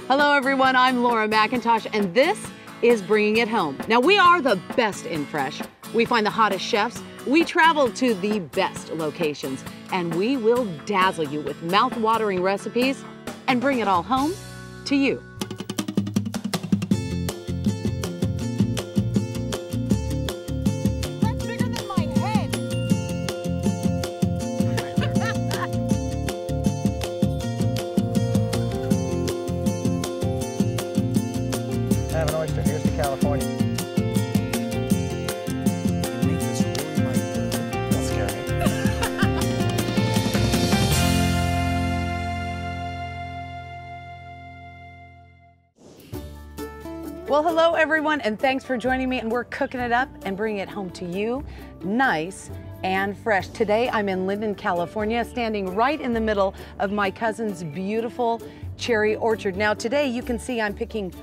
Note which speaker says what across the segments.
Speaker 1: Hello everyone, I'm Laura McIntosh and this is Bringing It Home. Now we are the best in fresh. We find the hottest chefs, we travel to the best locations, and we will dazzle you with mouth-watering recipes and bring it all home to you.
Speaker 2: That's bigger than my head.
Speaker 3: Have an oyster. Here's to California. Don't scare me.
Speaker 1: Well, hello everyone, and thanks for joining me. And we're cooking it up and bringing it home to you, nice and fresh. Today I'm in Linden, California, standing right in the middle of my cousin's beautiful cherry orchard. Now today you can see I'm picking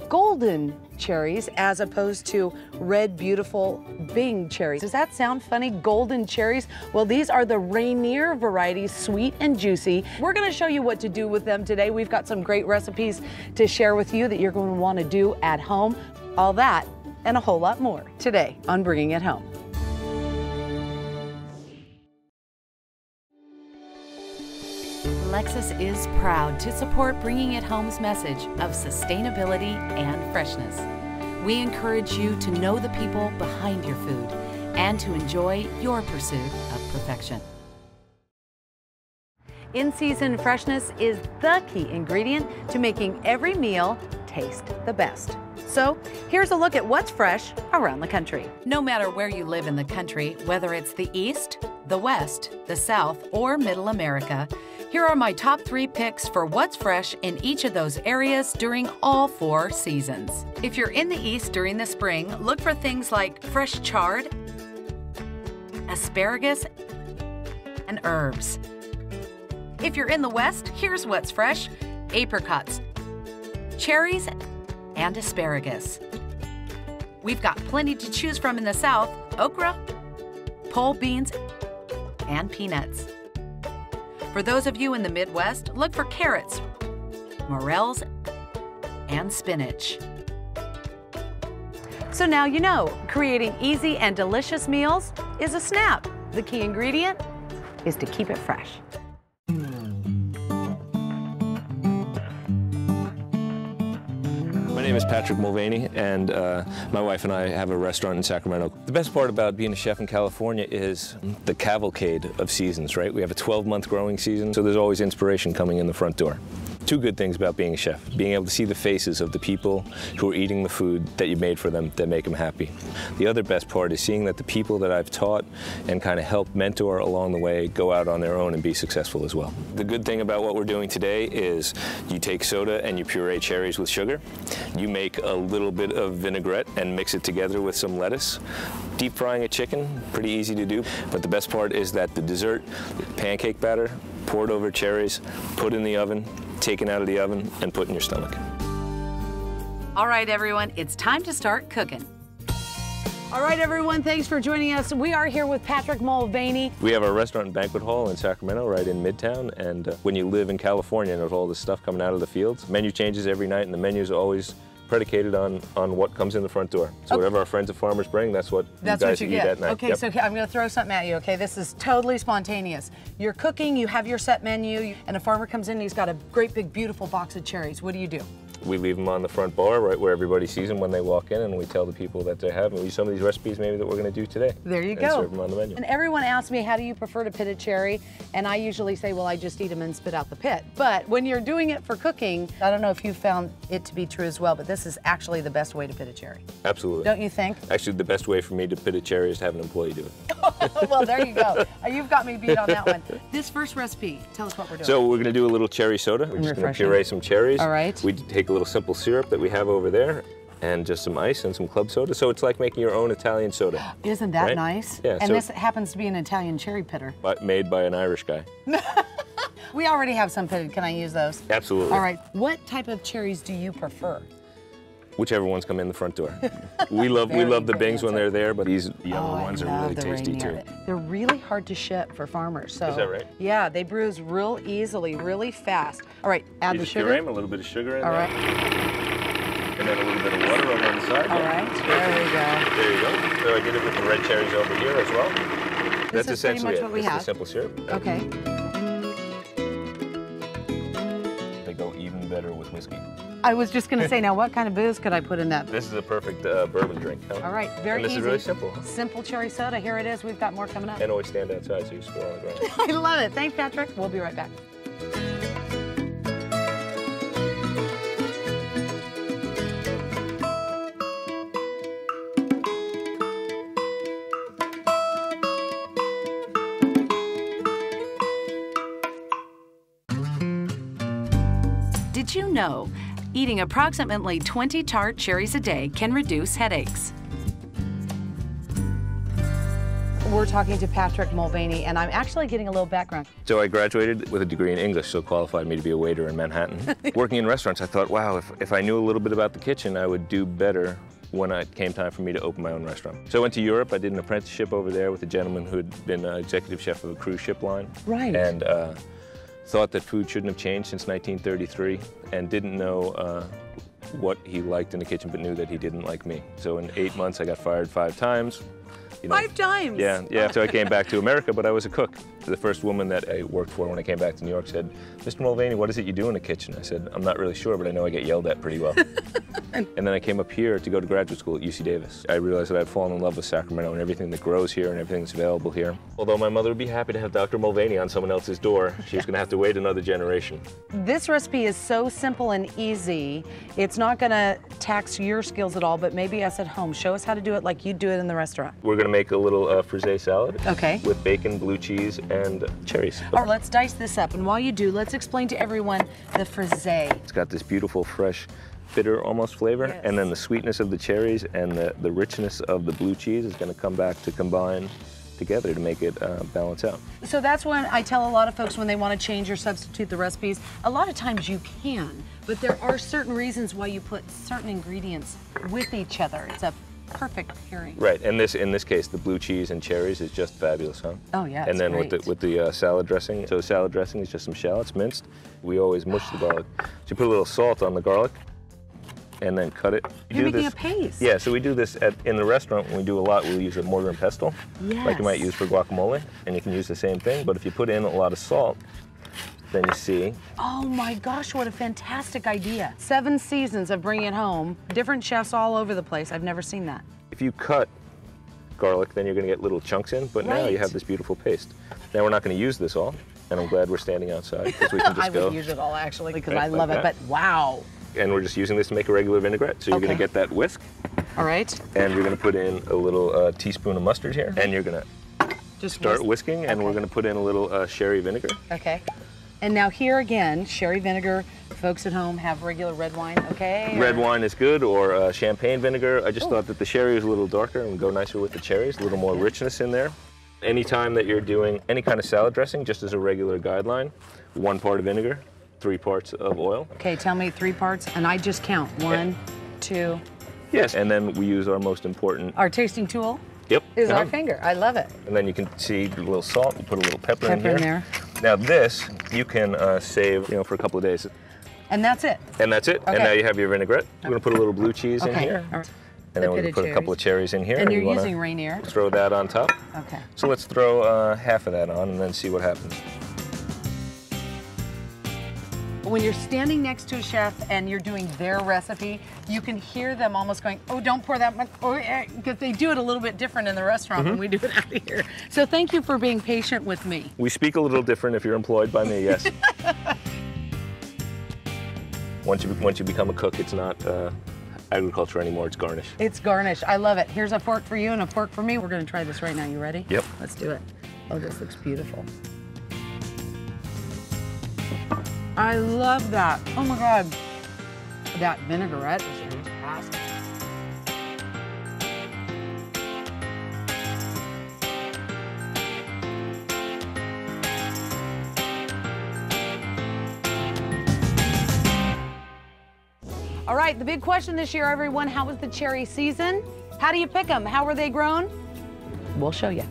Speaker 1: golden cherries as opposed to red, beautiful Bing cherries. Does that sound funny? Golden cherries? Well, these are the Rainier varieties, sweet and juicy. We're gonna show you what to do with them today. We've got some great recipes to share with you that you're going to want to do at home. All that and a whole lot more today on Bringing It Home. Lexus is proud to support Bringing It Home's message of sustainability and freshness. We encourage you to know the people behind your food and to enjoy your pursuit of perfection. In-season freshness is the key ingredient to making every meal taste the best. So here's a look at what's fresh around the country. No matter where you live in the country, whether it's the East, the West, the South, or Middle America, here are my top 3 picks for what's fresh in each of those areas during all 4 seasons. If you're in the East during the spring, look for things like fresh chard, asparagus, and herbs. If you're in the West, here's what's fresh: apricots, cherries, and asparagus. We've got plenty to choose from in the South: okra, pole beans, and peanuts. For those of you in the Midwest, look for carrots, morels, and spinach. So now you know, creating easy and delicious meals is a snap. The key ingredient is to keep it fresh.
Speaker 4: My name is Patrick Mulvaney, and my wife and I have a restaurant in Sacramento. The best part about being a chef in California is the cavalcade of seasons, right? We have a 12-month growing season, so there's always inspiration coming in the front door. 2 good things about being a chef: being able to see the faces of the people who are eating the food that you made for them that make them happy. The other best part is seeing that the people that I've taught and kind of helped mentor along the way go out on their own and be successful as well. The good thing about what we're doing today is you take soda and you puree cherries with sugar. You make a little bit of vinaigrette and mix it together with some lettuce. Deep frying a chicken, pretty easy to do, but the best part is that the dessert, pancake batter, poured over cherries, put in the oven, taken out of the oven, and put in your stomach.
Speaker 1: All right, everyone, it's time to start cooking. All right, everyone, thanks for joining us. We are here with Patrick Mulvaney.
Speaker 4: We have our restaurant and banquet hall in Sacramento, right in Midtown, and when you live in California and there's all this stuff coming out of the fields, menu changes every night, and the menus are always predicated on what comes in the front door. So whatever our friends at Farmers bring, that's what you guys eat at night.
Speaker 1: Okay, so I'm going to throw something at you, okay? This is totally spontaneous. You're cooking, you have your set menu, and a farmer comes in and he's got a great big beautiful box of cherries. What do you do?
Speaker 4: We leave them on the front bar, right where everybody sees them when they walk in, and we tell the people that they have, and we use some of these recipes maybe that we're going to do today.
Speaker 1: There you
Speaker 4: and
Speaker 1: go.
Speaker 4: Serve them on the menu.
Speaker 1: And everyone asks me, how do you prefer to pit a cherry? And I usually say, well, I just eat them and spit out the pit. But when you're doing it for cooking, I don't know if you found it to be true as well, but this is actually the best way to pit a cherry.
Speaker 4: Absolutely.
Speaker 1: Don't you think?
Speaker 4: Actually, the best way for me to pit a cherry is to have an employee do it.
Speaker 1: Well, there you go. You've got me beat on that one. This first recipe, tell us what we're doing.
Speaker 4: So we're going to do a little cherry soda. We're just going to puree some cherries.
Speaker 1: All right.
Speaker 4: We take a little simple syrup that we have over there, and just some ice and some club soda. So it's like making your own Italian soda.
Speaker 1: Isn't that
Speaker 4: right?
Speaker 1: nice?
Speaker 4: Yeah.
Speaker 1: And
Speaker 4: so
Speaker 1: this happens to be an Italian cherry pitter.
Speaker 4: Made by an Irish guy.
Speaker 1: We already have some pitted. Can I use those?
Speaker 4: Absolutely.
Speaker 1: All right. What type of cherries do you prefer?
Speaker 4: Whichever ones come in the front door. We love the Bings when they're there, but these yellow
Speaker 1: Oh,
Speaker 4: ones
Speaker 1: I
Speaker 4: are
Speaker 1: love
Speaker 4: really
Speaker 1: the
Speaker 4: tasty too.
Speaker 1: reindeer. They're really hard to ship for farmers. So
Speaker 4: Is that right?
Speaker 1: Yeah, they bruise real easily, really fast. All right, add
Speaker 4: You
Speaker 1: the
Speaker 4: just
Speaker 1: sugar.
Speaker 4: puree 'em, a little bit of sugar in
Speaker 1: All
Speaker 4: there.
Speaker 1: right.
Speaker 4: And then a little bit of water over on the side.
Speaker 1: All right, there we go.
Speaker 4: There you go. So I did it with the red cherries over here as well.
Speaker 1: This
Speaker 4: That's
Speaker 1: is pretty
Speaker 4: essentially
Speaker 1: much
Speaker 4: it.
Speaker 1: what we
Speaker 4: It's
Speaker 1: have.
Speaker 4: the simple syrup.
Speaker 1: Okay.
Speaker 4: They go even better with whiskey.
Speaker 1: I was just going to say, now what kind of booze could I put in that?
Speaker 4: This is a perfect bourbon drink. Huh?
Speaker 1: All right, very
Speaker 4: And this
Speaker 1: easy.
Speaker 4: is really simple.
Speaker 1: Simple cherry soda. Here it is. We've got more coming up.
Speaker 4: And always stand outside so you spill on the ground.
Speaker 1: I love it. Thanks, Patrick. We'll be right back.
Speaker 2: Did you know eating approximately 20 tart cherries a day can reduce headaches?
Speaker 1: We're talking to Patrick Mulvaney, and I'm actually getting a little background.
Speaker 4: So I graduated with a degree in English, so qualified me to be a waiter in Manhattan. Working in restaurants, I thought, wow, if I knew a little bit about the kitchen, I would do better when it came time for me to open my own restaurant. So I went to Europe. I did an apprenticeship over there with a gentleman who had been executive chef of a cruise ship line.
Speaker 1: Right.
Speaker 4: And thought that food shouldn't have changed since 1933 and didn't know what he liked in the kitchen, but knew that he didn't like me. So in 8 months, I got fired 5 times. You know,
Speaker 1: 5 times?
Speaker 4: Yeah, so I came back to America, but I was a cook. The first woman that I worked for when I came back to New York said, "Mr. Mulvaney, what is it you do in the kitchen?" I said, "I'm not really sure, but I know I get yelled at pretty well." And then I came up here to go to graduate school at UC Davis. I realized that I'd fallen in love with Sacramento and everything that grows here and everything that's available here. Although my mother would be happy to have Dr. Mulvaney on someone else's door, she was going to have to wait another generation.
Speaker 1: This recipe is so simple and easy. It's not going to tax your skills at all, but maybe us at home. Show us how to do it like you do it in the restaurant.
Speaker 4: We're going to make a little frisee salad.
Speaker 1: Okay.
Speaker 4: With bacon, blue cheese, and cherries.
Speaker 1: All right, let's dice this up. And while you do, let's explain to everyone the frisee.
Speaker 4: It's got this beautiful, fresh, bitter almost flavor,
Speaker 1: Yes.
Speaker 4: and then the sweetness of the cherries and the richness of the blue cheese is going to come back to combine together to make it balance out.
Speaker 1: So that's when I tell a lot of folks when they want to change or substitute the recipes, a lot of times you can, but there are certain reasons why you put certain ingredients with each other. It's a perfect pairing.
Speaker 4: Right, and in this case, the blue cheese and cherries is just fabulous, huh?
Speaker 1: Oh yeah,
Speaker 4: And then
Speaker 1: great.
Speaker 4: with the salad dressing, so salad dressing is just some shallots minced. We always mush the garlic. So you put a little salt on the garlic, and then cut it.
Speaker 1: You're making a paste.
Speaker 4: Yeah, so we do this in the restaurant. When we do a lot, we'll use a mortar and pestle, like you might
Speaker 1: Yes.
Speaker 4: use for guacamole, and you can use the same thing. But if you put in a lot of salt, then you see.
Speaker 1: Oh my gosh, what a fantastic idea. 7 seasons of bringing it home, different chefs all over the place. I've never seen that.
Speaker 4: If you cut garlic, then you're going to get little chunks in. But now you
Speaker 1: Right.
Speaker 4: have this beautiful paste. Now we're not going to use this all, and I'm glad we're standing outside because we can just
Speaker 1: I
Speaker 4: go.
Speaker 1: would use it all actually because
Speaker 4: Right,
Speaker 1: I love
Speaker 4: like
Speaker 1: it,
Speaker 4: that.
Speaker 1: but wow.
Speaker 4: And we're just using this to make a regular vinaigrette. So you're going
Speaker 1: Okay.
Speaker 4: to get that whisk,
Speaker 1: All right,
Speaker 4: and you're going to put in a little teaspoon of mustard here, and you're going to
Speaker 1: just
Speaker 4: start
Speaker 1: whisk.
Speaker 4: whisking, and we're
Speaker 1: Okay.
Speaker 4: going to put in a little sherry vinegar.
Speaker 1: Okay. And now here again, sherry vinegar. Folks at home have regular red wine, okay?
Speaker 4: Red wine is good, or champagne vinegar. I just thought that the sherry was a little darker and would go nicer with the cherries, a little more richness in there. Anytime that you're doing any kind of salad dressing, just as a regular guideline, 1 part of vinegar, 3 parts of oil.
Speaker 1: Okay, tell me 3 parts, and I just count. 1, 2.
Speaker 4: Yes, and then we use our most important,
Speaker 1: Our tasting tool
Speaker 4: yep,
Speaker 1: is our
Speaker 4: uh-huh.
Speaker 1: finger. I love it.
Speaker 4: And then you can see a little salt, you put a little pepper in
Speaker 1: Pepper
Speaker 4: here.
Speaker 1: in there.
Speaker 4: Now this, you can save, for a couple of days.
Speaker 1: And that's it.
Speaker 4: And that's it. And
Speaker 1: Okay.
Speaker 4: now you have your vinaigrette. We're gonna put a little blue cheese in
Speaker 1: Okay.
Speaker 4: here.
Speaker 1: All right.
Speaker 4: And then we're
Speaker 1: pitted
Speaker 4: gonna put a couple of cherries in here.
Speaker 1: And you're
Speaker 4: we wanna
Speaker 1: using Rainier.
Speaker 4: throw that on top.
Speaker 1: Okay.
Speaker 4: So let's throw half of that on and then see what happens.
Speaker 1: When you're standing next to a chef and you're doing their recipe, you can hear them almost going, oh, don't pour that much, because they do it a little bit different in the restaurant than we do it out here. So thank you for being patient with me.
Speaker 4: We speak a little different if you're employed by me, yes. Once you become a cook, it's not agriculture anymore, it's garnish.
Speaker 1: It's garnish. I love it. Here's a fork for you and a fork for me. We're going to try this right now. You ready?
Speaker 4: Yep.
Speaker 1: Let's do it. Oh, this looks beautiful. I love that. Oh my God. That vinaigrette is fantastic. All right, the big question this year, everyone, how was the cherry season? How do you pick them? How were they grown? We'll show you.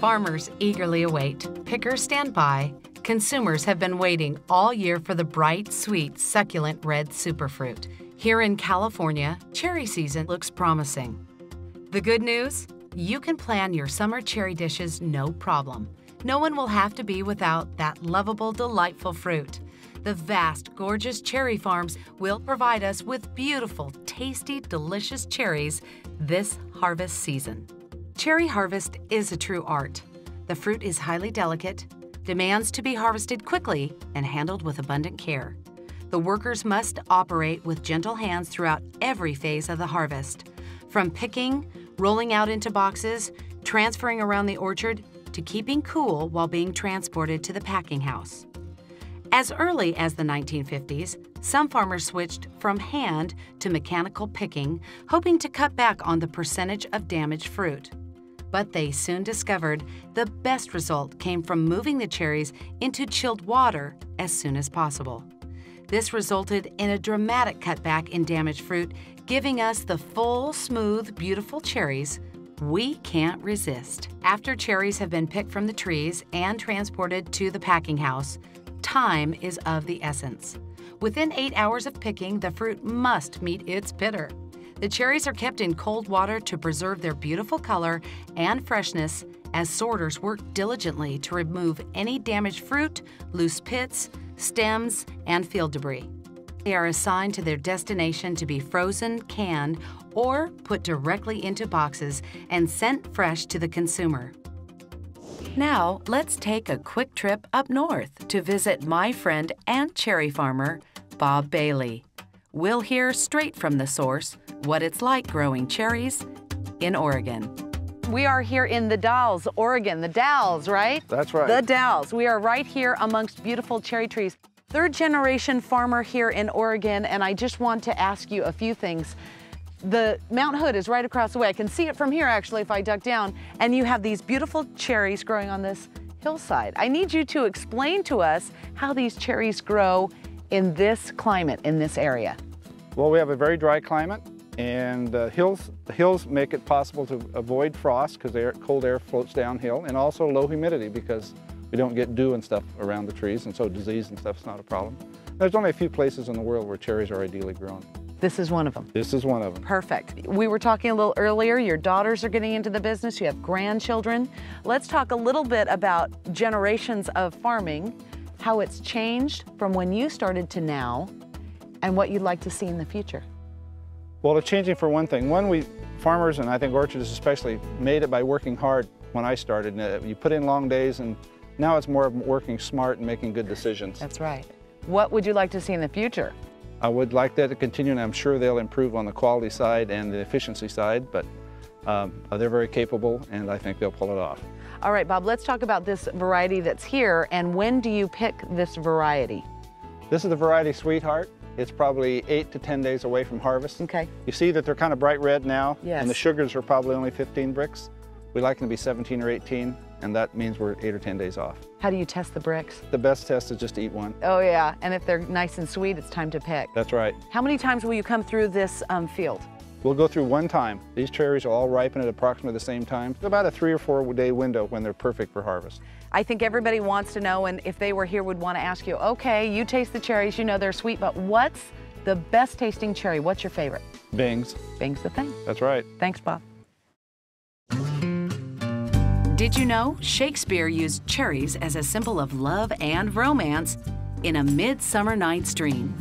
Speaker 2: Farmers eagerly await, pickers stand by, consumers have been waiting all year for the bright, sweet, succulent red superfruit. Here in California, cherry season looks promising. The good news? You can plan your summer cherry dishes no problem. No one will have to be without that lovable, delightful fruit. The vast, gorgeous cherry farms will provide us with beautiful, tasty, delicious cherries this harvest season. Cherry harvest is a true art. The fruit is highly delicate, demands to be harvested quickly and handled with abundant care. The workers must operate with gentle hands throughout every phase of the harvest, from picking, rolling out into boxes, transferring around the orchard, to keeping cool while being transported to the packing house. As early as the 1950s, some farmers switched from hand to mechanical picking, hoping to cut back on the percentage of damaged fruit. But they soon discovered the best result came from moving the cherries into chilled water as soon as possible. This resulted in a dramatic cutback in damaged fruit, giving us the full, smooth, beautiful cherries we can't resist. After cherries have been picked from the trees and transported to the packing house, time is of the essence. Within 8 hours of picking, the fruit must meet its bidder. The cherries are kept in cold water to preserve their beautiful color and freshness as sorters work diligently to remove any damaged fruit, loose pits, stems, and field debris. They are assigned to their destination to be frozen, canned, or put directly into boxes and sent fresh to the consumer. Now, let's take a quick trip up north to visit my friend and cherry farmer, Bob Bailey. We'll hear straight from the source what it's like growing cherries in Oregon.
Speaker 1: We are here in the Dalles, Oregon. The Dalles, right?
Speaker 3: That's right.
Speaker 1: The Dalles. We are right here amongst beautiful cherry trees. Third generation farmer here in Oregon, and I just want to ask you a few things. The Mount Hood is right across the way. I can see it from here actually if I duck down, and you have these beautiful cherries growing on this hillside. I need you to explain to us how these cherries grow in this climate, in this area.
Speaker 3: Well, we have a very dry climate, and the hills make it possible to avoid frost because cold air floats downhill, and also low humidity because we don't get dew and stuff around the trees, and so disease and stuff is not a problem. There's only a few places in the world where cherries are ideally grown.
Speaker 1: This is one of them.
Speaker 3: This is one of them.
Speaker 1: Perfect. We were talking a little earlier, your daughters are getting into the business, you have grandchildren. Let's talk a little bit about generations of farming, how it's changed from when you started to now, and what you'd like to see in the future.
Speaker 3: Well, it's changing for one thing. One, farmers, and I think orchards especially, made it by working hard when I started. You put in long days, and now it's more of working smart and making good decisions.
Speaker 1: That's right. What would you like to see in the future?
Speaker 3: I would like that to continue, and I'm sure they'll improve on the quality side and the efficiency side, but they're very capable, and I think they'll pull it off.
Speaker 1: All right, Bob, let's talk about this variety that's here, and when do you pick this variety?
Speaker 3: This is the variety Sweetheart. It's probably 8 to 10 days away from harvest.
Speaker 1: Okay.
Speaker 3: You see that they're kind of bright red now,
Speaker 1: yes.
Speaker 3: And the sugars are probably only 15 bricks. We like them to be 17 or 18, and that means we're 8 or 10 days off.
Speaker 1: How do you test the bricks?
Speaker 3: The best test is just to eat one.
Speaker 1: Oh yeah, and if they're nice and sweet, it's time to pick.
Speaker 3: That's right.
Speaker 1: How many times will you come through this field?
Speaker 3: We'll go through one time. These cherries will all ripen at approximately the same time. It's about a 3 or 4 day window when they're perfect for harvest.
Speaker 1: I think everybody wants to know, and if they were here would want to ask you, okay, you taste the cherries, you know they're sweet, but what's the best tasting cherry? What's your favorite?
Speaker 3: Bing's.
Speaker 1: Bing's the thing.
Speaker 3: That's right.
Speaker 1: Thanks, Bob.
Speaker 2: Did you know Shakespeare used cherries as a symbol of love and romance in A Midsummer Night's Dream?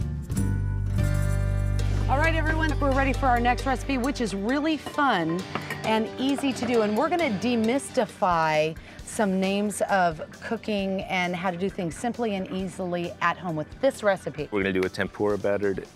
Speaker 1: All right, everyone, we're ready for our next recipe, which is really fun and easy to do. And we're gonna demystify some names of cooking and how to do things simply and easily at home with this recipe.
Speaker 4: We're gonna do a tempura battered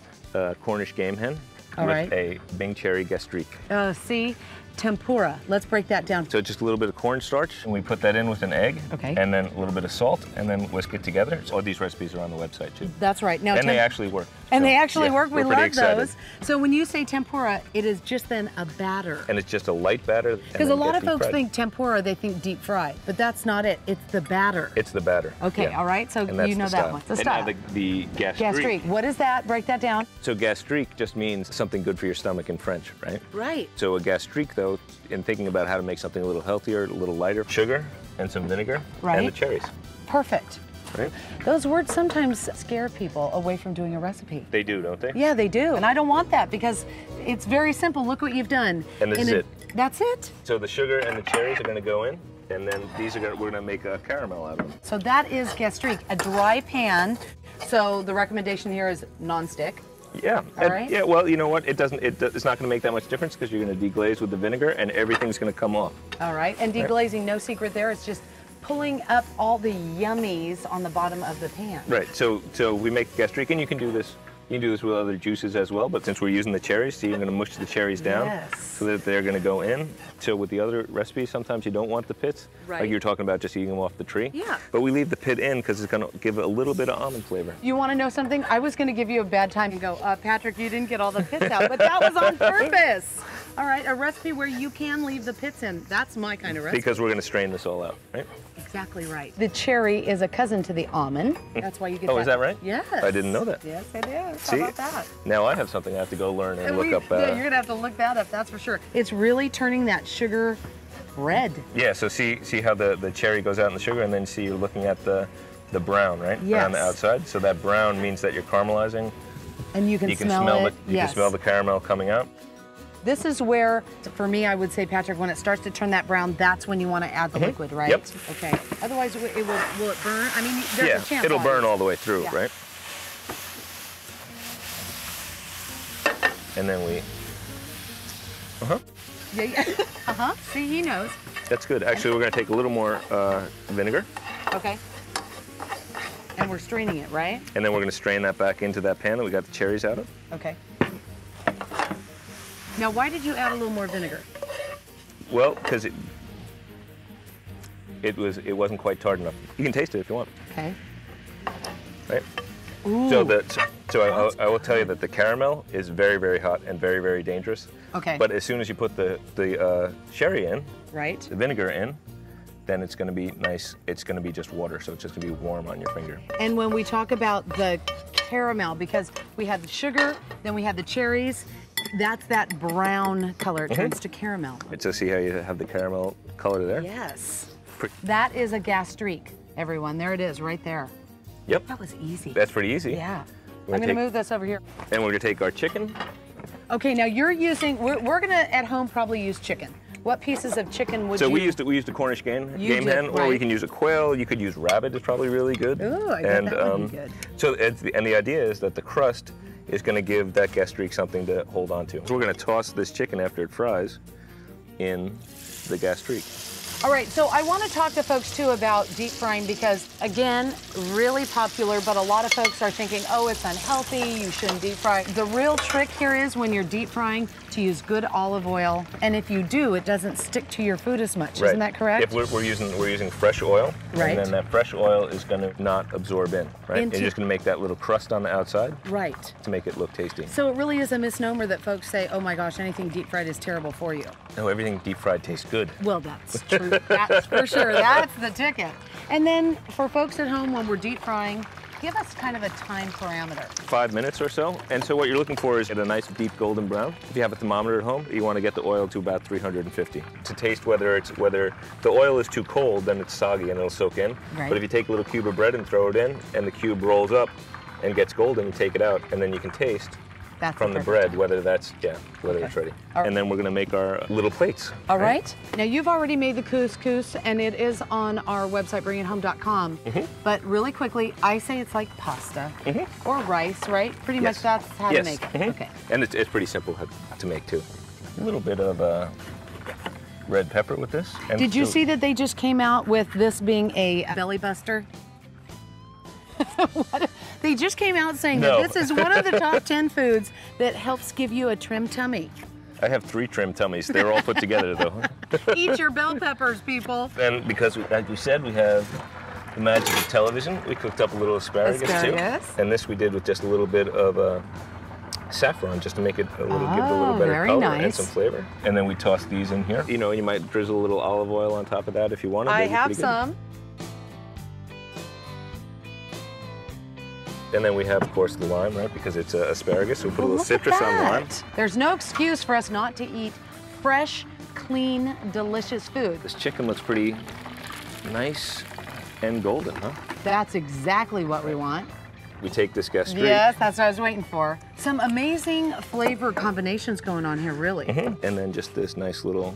Speaker 4: Cornish game hen with a Bing cherry gastrique.
Speaker 1: See, tempura. Let's break that down.
Speaker 4: So just a little bit of cornstarch, and we put that in with an egg.
Speaker 1: Okay.
Speaker 4: And then a little bit of salt, and then whisk it together. So all these recipes are on the website too.
Speaker 1: That's right. Now,
Speaker 4: and they actually work.
Speaker 1: And
Speaker 4: So,
Speaker 1: they actually
Speaker 4: yeah,
Speaker 1: work. We
Speaker 4: we're pretty
Speaker 1: love
Speaker 4: excited.
Speaker 1: those. So when you say tempura, it is just then a batter.
Speaker 4: And it's just a light batter.
Speaker 1: Because a lot of folks think tempura, they think deep fried, but that's not it. It's the batter.
Speaker 4: It's the batter.
Speaker 1: Okay,
Speaker 4: yeah.
Speaker 1: all right. So
Speaker 4: And that's
Speaker 1: you know
Speaker 4: the
Speaker 1: that
Speaker 4: style.
Speaker 1: one. The
Speaker 4: and
Speaker 1: style.
Speaker 4: now the gastrique.
Speaker 1: Gastrique. What is that? Break that down.
Speaker 4: So gastrique just means something good for your stomach in French, right?
Speaker 1: Right.
Speaker 4: So a gastrique, though, in thinking about how to make something a little healthier, a little lighter, sugar and some vinegar
Speaker 1: Right.
Speaker 4: and the cherries.
Speaker 1: Perfect.
Speaker 4: Right?
Speaker 1: Those words sometimes scare people away from doing a recipe.
Speaker 4: They do, don't they?
Speaker 1: Yeah, they do. And I don't want that because it's very simple. Look what you've done.
Speaker 4: And this is it.
Speaker 1: That's it.
Speaker 4: So the sugar and the cherries are going to go in, and then we're going to make a caramel out of them.
Speaker 1: So that is gastrique, a dry pan. So the recommendation here is non-stick.
Speaker 4: Yeah.
Speaker 1: All right.
Speaker 4: Yeah. Well, you know what? It's not going to make that much difference because you're going to deglaze with the vinegar, and everything's going to come off.
Speaker 1: All right. And deglazing, no secret there. It's just pulling up all the yummies on the bottom of the pan.
Speaker 4: Right. So we make gastrique, and you can do this. You can do this with other juices as well, but since we're using the cherries, see, you're going to mush the cherries down so that they're going to go in. So with the other recipes, sometimes you don't want the pits, like you're talking about just eating them off the tree.
Speaker 1: Yeah.
Speaker 4: But we leave the pit in because it's going to give it a little bit of almond flavor.
Speaker 1: You want to know something? I was going to give you a bad time and go, Patrick, you didn't get all the pits out, but that was on purpose. All right, a recipe where you can leave the pits in. That's my kind of recipe.
Speaker 4: Because we're going to strain this all out, right?
Speaker 1: Exactly right. The cherry is a cousin to the almond. That's why you get that.
Speaker 4: Oh, is that right?
Speaker 1: Yes.
Speaker 4: I didn't know that.
Speaker 1: Yes, it is.
Speaker 4: See?
Speaker 1: How about that?
Speaker 4: Now I have something I have to go learn and look up.
Speaker 1: Yeah, you're going to have to look that up, that's for sure. It's really turning that sugar red.
Speaker 4: Yeah, so see how the cherry goes out in the sugar, and then see you're looking at the brown, right?
Speaker 1: Yes.
Speaker 4: On the outside. So that brown means that you're caramelizing.
Speaker 1: And you can smell it.
Speaker 4: You can smell the caramel coming out.
Speaker 1: This is where, for me, I would say, Patrick, when it starts to turn that brown, that's when you want to add the liquid, right?
Speaker 4: Yep.
Speaker 1: Okay. Otherwise, will it burn? I mean, there's a chance.
Speaker 4: It'll burn all the way through, right? And then we.
Speaker 1: Yeah. See, he knows.
Speaker 4: That's good. Actually, we're going to take a little more vinegar.
Speaker 1: Okay. And we're straining it, right?
Speaker 4: And then we're going to strain that back into that pan that we got the cherries out of.
Speaker 1: Okay. Now, why did you add a little more vinegar?
Speaker 4: Well, because it wasn't quite tart enough. You can taste it if you want.
Speaker 1: Okay.
Speaker 4: Right.
Speaker 1: Ooh.
Speaker 4: So I will tell you that the caramel is very, very hot and very, very dangerous.
Speaker 1: Okay.
Speaker 4: But as soon as you put the sherry in,
Speaker 1: right,
Speaker 4: the vinegar in, then it's going to be nice. It's going to be just water, so it's just going to be warm on your finger.
Speaker 1: And when we talk about the caramel, because we had the sugar, then we had the cherries, that's that brown color. It turns to caramel.
Speaker 4: So see how you have the caramel color there?
Speaker 1: Yes. That is a gastrique, everyone. There it is, right there.
Speaker 4: Yep.
Speaker 1: That was easy.
Speaker 4: That's pretty easy.
Speaker 1: Yeah. I'm going to move this over here.
Speaker 4: And we're going to take our chicken.
Speaker 1: Okay, now you're using, we're going to, at home, probably use chicken. What pieces of chicken would you?
Speaker 4: So we used a Cornish game hen, or we can use a quail. You could use rabbit. It's probably really good.
Speaker 1: Ooh, I bet that would be good.
Speaker 4: So and the idea is that the crust is going to give that gastrique something to hold on to. So we're going to toss this chicken after it fries in the gastrique.
Speaker 1: All right, so I want to talk to folks too about deep frying because, again, really popular, but a lot of folks are thinking, oh, it's unhealthy, you shouldn't deep fry. The real trick here is when you're deep frying to use good olive oil, and if you do, it doesn't stick to your food as much.
Speaker 4: Right.
Speaker 1: Isn't that correct?
Speaker 4: If we're using fresh oil,
Speaker 1: right,
Speaker 4: and then that fresh oil is going to not absorb in, right? You're just going to make that little crust on the outside,
Speaker 1: right,
Speaker 4: to make it look tasty.
Speaker 1: So it really is a misnomer that folks say, oh my gosh, anything deep fried is terrible for you.
Speaker 4: No, everything deep fried tastes good.
Speaker 1: Well, that's true. That's for sure. That's the ticket. And then for folks at home, when we're deep frying, give us kind of a time parameter. 5
Speaker 4: minutes or so. And so what you're looking for is a nice deep golden brown. If you have a thermometer at home, you want to get the oil to about 350. To taste whether the oil is too cold, then it's soggy and it'll soak in.
Speaker 1: Right.
Speaker 4: But if you take a little cube of bread and throw it in, and the cube rolls up and gets golden, you take it out, and then you can taste from the bread whether it's ready.
Speaker 1: Right.
Speaker 4: And then we're going to make our little plates.
Speaker 1: All right. Now you've already made the couscous, and it is on our website, bringithome.com. But really quickly, I say it's like pasta or rice, right? Pretty much that's how to make it. Okay.
Speaker 4: And it's pretty simple to make too. A little bit of red pepper with this. And
Speaker 1: did you see that they just came out with this being a belly buster? They just came out saying that this is one of the top 10 foods that helps give you a trim tummy.
Speaker 4: I have 3 trim tummies. They're all put together, though.
Speaker 1: Eat your bell peppers, people.
Speaker 4: And because, like we said, we have the magic of television, we cooked up a little asparagus too. And this we did with just a little bit of saffron, just to make it a little, give it a little better color and some flavor. And then we toss these in here. You know, you might drizzle a little olive oil on top of that if you wanted.
Speaker 1: I have some.
Speaker 4: And then we have, of course, the lime, right? Because it's asparagus, so we put a little citrus on the lime.
Speaker 1: There's no excuse for us not to eat fresh, clean, delicious food.
Speaker 4: This chicken looks pretty nice and golden, huh?
Speaker 1: That's exactly what we want.
Speaker 4: We take this gastrique.
Speaker 1: Yes, that's what I was waiting for. Some amazing flavor combinations going on here, really.
Speaker 4: And then just this nice little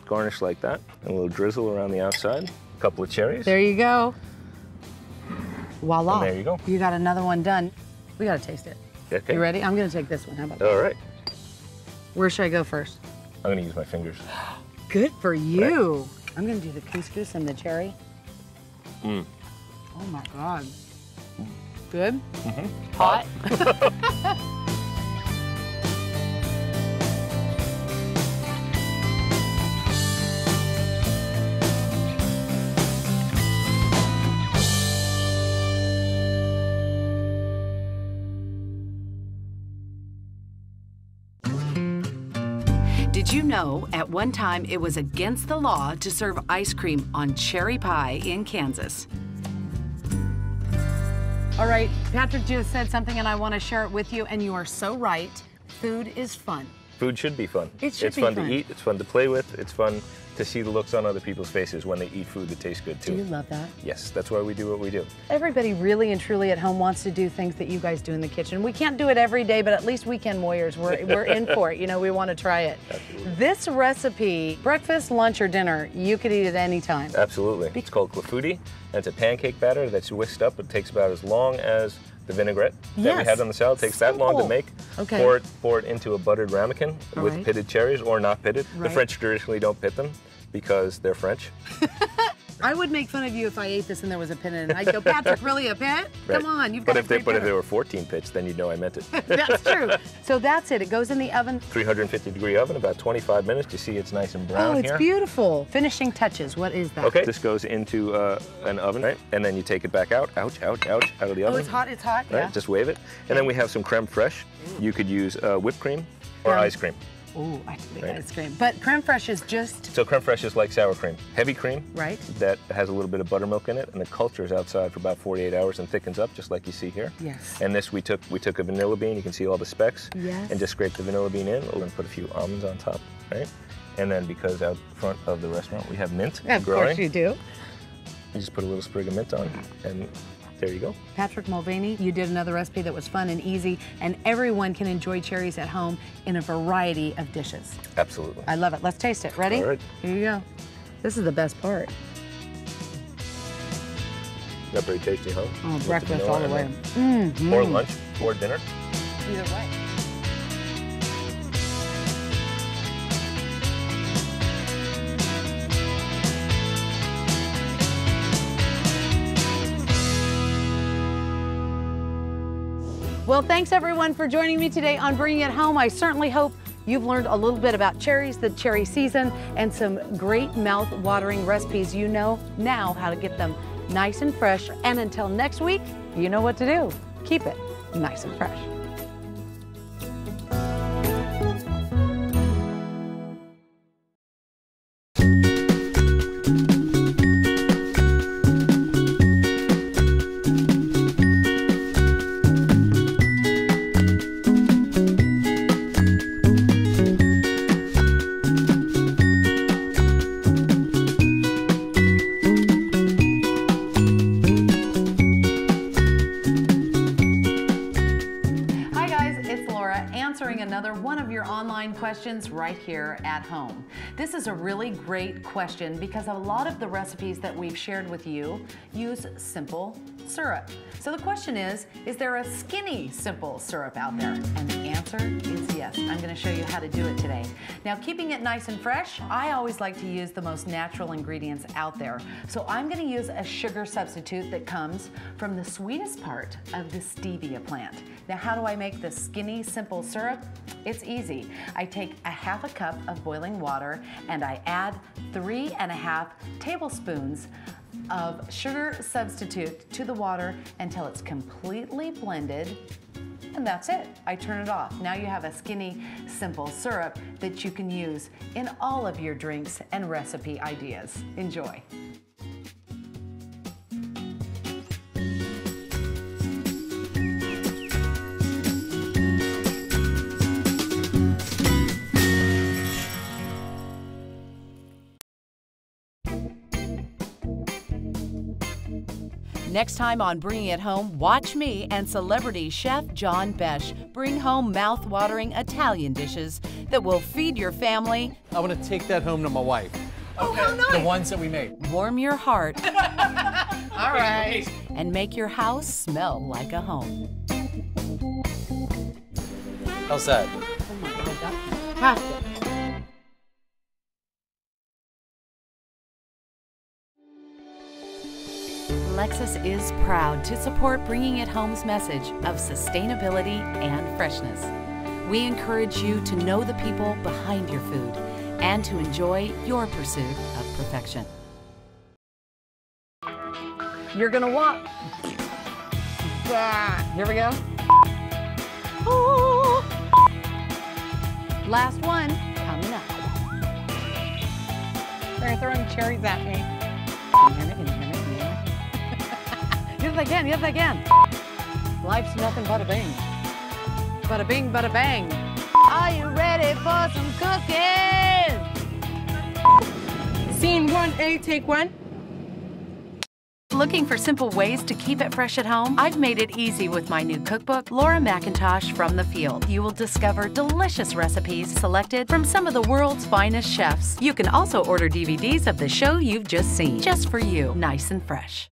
Speaker 4: garnish like that, and a little drizzle around the outside. A couple of cherries.
Speaker 1: There you go. Voila.
Speaker 4: And there you go.
Speaker 1: You got another one done. We gotta taste it.
Speaker 4: Okay.
Speaker 1: You ready? I'm gonna take this one. How about that?
Speaker 4: All right.
Speaker 1: Where should I go first?
Speaker 4: I'm gonna use my fingers.
Speaker 1: Good for you. Right. I'm gonna do the couscous and the cherry. Oh my God. Good? Hot?
Speaker 2: Did you know at one time it was against the law to serve ice cream on cherry pie in Kansas?
Speaker 1: All right, Patrick just said something and I want to share it with you, and you are so right. Food is fun.
Speaker 4: Food should be fun.
Speaker 1: It should
Speaker 4: it's
Speaker 1: be
Speaker 4: fun
Speaker 1: fun
Speaker 4: to eat, it's fun to play with, it's fun to see the looks on other people's faces when they eat food that tastes good too.
Speaker 1: Do you love that?
Speaker 4: Yes, that's why we do what we do.
Speaker 1: Everybody really and truly at home wants to do things that you guys do in the kitchen. We can't do it every day, but at least weekend warriors, we're in for it. You know, we want to try it.
Speaker 4: Absolutely.
Speaker 1: This recipe, breakfast, lunch, or dinner, you could eat it any time.
Speaker 4: Absolutely. It's called clafouti, and it's a pancake batter that's whisked up. It takes about as long as the vinaigrette that we had on the salad. It takes that long to make.
Speaker 1: Okay.
Speaker 4: Pour it into a buttered ramekin with pitted cherries or not pitted. The French traditionally don't pit them because they're French.
Speaker 1: I would make fun of you if I ate this and there was a pin in it. I'd go, Patrick, really a pit?
Speaker 4: Right.
Speaker 1: Come on, you've got
Speaker 4: But if there were 14 pits, then you'd know I meant it.
Speaker 1: That's true. So that's it. It goes in the oven.
Speaker 4: 350-degree oven, about 25 minutes. You see it's nice and brown
Speaker 1: here. Oh, it's beautiful. Finishing touches. What is that?
Speaker 4: Okay, this goes into an oven, right? And then you take it back out. Ouch, ouch, ouch, out of the oven.
Speaker 1: Oh, it's hot, it's hot.
Speaker 4: Right?
Speaker 1: Yeah.
Speaker 4: Just wave it. And then we have some creme fraiche. You could use whipped cream or ice cream.
Speaker 1: Oh, I think ice cream. But creme fraiche is just...
Speaker 4: So creme fraiche is like sour cream. Heavy cream.
Speaker 1: Right.
Speaker 4: That has a little bit of buttermilk in it, and it cultures outside for about 48 hours and thickens up, just like you see here.
Speaker 1: Yes.
Speaker 4: And this, we took a vanilla bean. You can see all the specks.
Speaker 1: Yes.
Speaker 4: And just scrape the vanilla bean in. We're going to put a few almonds on top, right? And then because out front of the restaurant we have mint growing.
Speaker 1: Of course you do.
Speaker 4: You just put a little sprig of mint on, and there you go.
Speaker 1: Patrick Mulvaney, you did another recipe that was fun and easy, and everyone can enjoy cherries at home in a variety of dishes.
Speaker 4: Absolutely.
Speaker 1: I love it. Let's taste it. Ready?
Speaker 4: All right.
Speaker 1: Here you go. This is the best part.
Speaker 4: Not very tasty, huh?
Speaker 1: Oh, breakfast all the way.
Speaker 4: Or lunch, or dinner.
Speaker 1: Either way. Well, thanks everyone for joining me today on Bringing It Home. I certainly hope you've learned a little bit about cherries, the cherry season, and some great mouth-watering recipes. You know now how to get them nice and fresh. And until next week, you know what to do. Keep it nice and fresh. Another one of your online questions right here at home. This is a really great question because a lot of the recipes that we've shared with you use simple syrup. So the question is there a skinny simple syrup out there? And the answer is yes. I'm going to show you how to do it today. Now, keeping it nice and fresh, I always like to use the most natural ingredients out there. So I'm going to use a sugar substitute that comes from the sweetest part of the stevia plant. Now, how do I make the skinny skinny, simple syrup? It's easy. I take a half a cup of boiling water and I add 3.5 tablespoons of sugar substitute to the water until it's completely blended. And that's it. I turn it off. Now you have a skinny, simple syrup that you can use in all of your drinks and recipe ideas. Enjoy. Next time on Bringing It Home, watch me and celebrity chef John Besh bring home mouth-watering Italian dishes that will feed your family.
Speaker 5: I want to take that home to my wife.
Speaker 1: Oh, how nice.
Speaker 5: The ones that we made.
Speaker 1: Warm your heart.
Speaker 5: All right.
Speaker 1: And make your house smell like a home.
Speaker 5: How's that?
Speaker 1: Oh my God, that's fantastic. Lexus is proud to support Bringing It Home's message of sustainability and freshness. We encourage you to know the people behind your food and to enjoy your pursuit of perfection. You're gonna walk. Here we go. Oh. Last one coming up. They're throwing cherries at me. Hit it again, hit it again. Life's nothing but a bing. Bada bing, bada bang. Are you ready for some cooking?
Speaker 6: Scene 1A, take 1.
Speaker 1: Looking for simple ways to keep it fresh at home? I've made it easy with my new cookbook, Laura McIntosh from the Field. You will discover delicious recipes selected from some of the world's finest chefs. You can also order DVDs of the show you've just seen, just for you, nice and fresh.